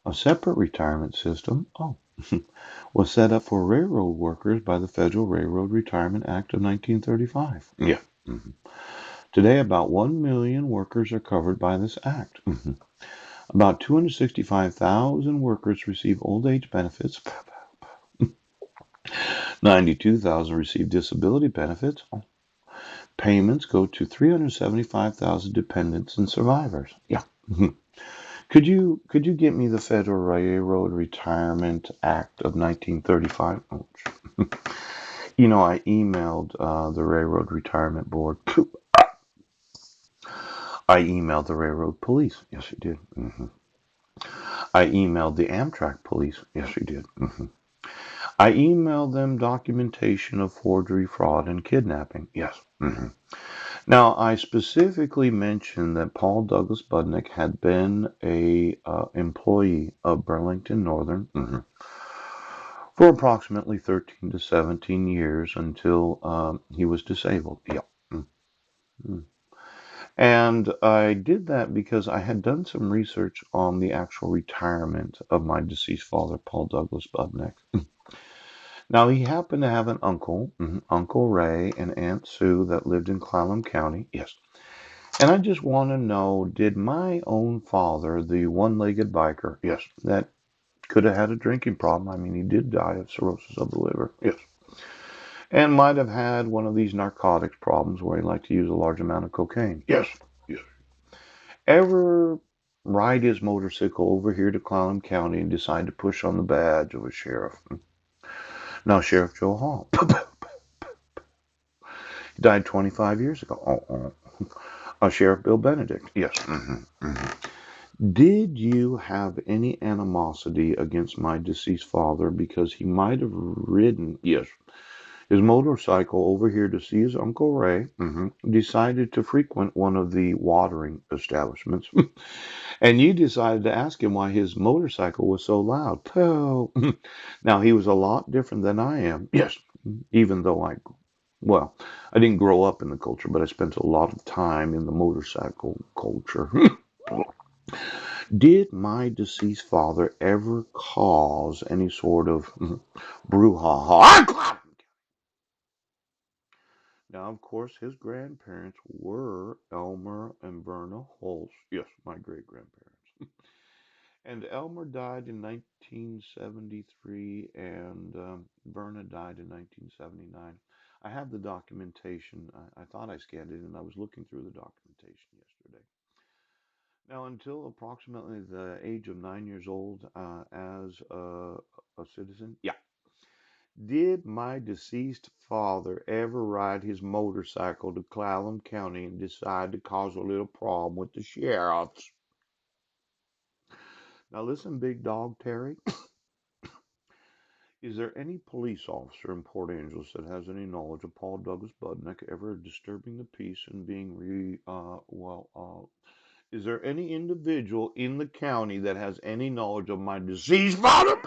A separate retirement system, was set up for railroad workers by the Federal Railroad Retirement Act of 1935. Yeah. Mhm. Today, about 1 million workers are covered by this act. Mhm. About 265,000 workers receive old age benefits. 92,000 receive disability benefits. Payments go to 375,000 dependents and survivors. Yeah. Mhm. Could you get me the Federal Railroad Retirement Act of 1935? Oh, I emailed the Railroad Retirement Board. I emailed the Railroad Police. Yes, I did. I emailed the Amtrak Police. Yes, I did. I emailed them documentation of forgery, fraud, and kidnapping. Yes. Now, I specifically mentioned that Paul Douglas Budnick had been a employee of Burlington Northern for approximately 13 to 17 years until he was disabled. Yeah. Mhm. And I did that because I had done some research on the actual retirement of my deceased father, Paul Douglas Budnick. Now, he happened to have an uncle, Uncle Ray, and Aunt Sue that lived in Clallam County. Yes. And I just want to know, did my own father, the one-legged biker, yes, that could have had a drinking problem. I mean, he did die of cirrhosis of the liver. Yes. And might have had one of these narcotics problems where he liked to use a large amount of cocaine. Yes. Yes. Ever ride his motorcycle over here to Clallam County and decide to push on the badge of a sheriff? Now, Sheriff Joe Hall. He died 25 years ago. Sheriff Bill Benedict. Yes. Did you have any animosity against my deceased father because he might have ridden, yes, his motorcycle over here to see his Uncle Ray, decided to frequent one of the watering establishments, and you decided to ask him why his motorcycle was so loud? Pooh. Now, he was a lot different than I am. Yes, even though well, I didn't grow up in the culture, but I spent a lot of time in the motorcycle culture. Did my deceased father ever cause any sort of brouhaha? Now, of course, his grandparents were Elmer and Verna Holtz. Yes, my great grandparents. And Elmer died in 1973, and Verna died in 1979. I have the documentation. I thought I scanned it, and I was looking through the documentation yesterday. Now, until approximately the age of 9 years old, as a citizen, yeah. Did my deceased father ever ride his motorcycle to Clallam County and decide to cause a little problem with the sheriffs? Now, listen, big dog Terry. Is there any police officer in Port Angeles that has any knowledge of Paul Douglas Budnick ever disturbing the peace and being is there any individual in the county that has any knowledge of my deceased father?